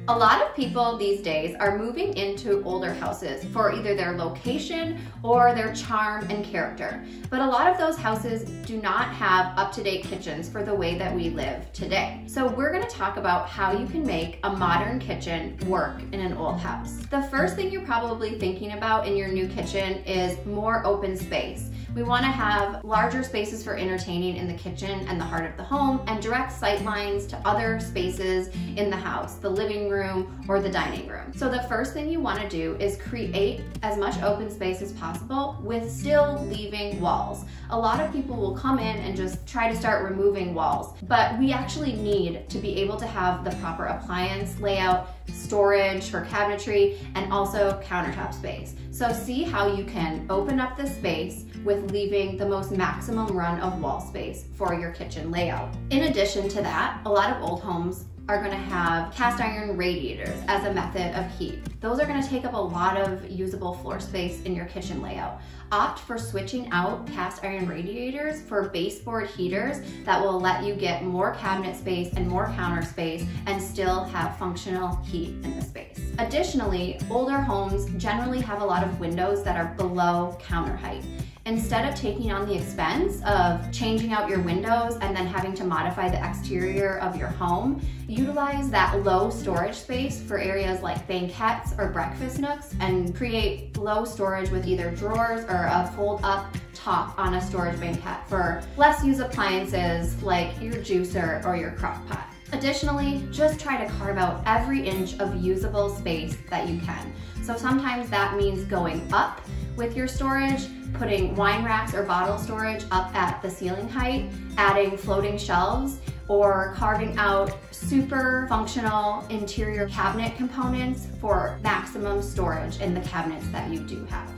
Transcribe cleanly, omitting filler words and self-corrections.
A lot of people these days are moving into older houses for either their location or their charm and character. But a lot of those houses do not have up-to-date kitchens for the way that we live today. So we're going to talk about how you can make a modern kitchen work in an old house. The first thing you're probably thinking about in your new kitchen is more open space. We want to have larger spaces for entertaining in the kitchen and the heart of the home, and direct sight lines to other spaces in the house, the living room or the dining room. So the first thing you want to do is create as much open space as possible with still leaving walls. A lot of people will come in and just try to start removing walls, but we actually need to be able to have the proper appliance layout, storage for cabinetry, and also countertop space. So see how you can open up the space with leaving the most maximum run of wall space for your kitchen layout. In addition to that, a lot of old homes are going to have cast iron radiators as a method of heat. Those are going to take up a lot of usable floor space in your kitchen layout. Opt for switching out cast iron radiators for baseboard heaters that will let you get more cabinet space and more counter space and still have functional heat in the space. Additionally, older homes generally have a lot of windows that are below counter height. Instead of taking on the expense of changing out your windows and then having to modify the exterior of your home, utilize that low storage space for areas like banquettes or breakfast nooks and create low storage with either drawers or a fold-up top on a storage banquette for less used appliances like your juicer or your crock pot. Additionally, just try to carve out every inch of usable space that you can. So sometimes that means going up with your storage, putting wine racks or bottle storage up at the ceiling height, adding floating shelves, or carving out super functional interior cabinet components for maximum storage in the cabinets that you do have.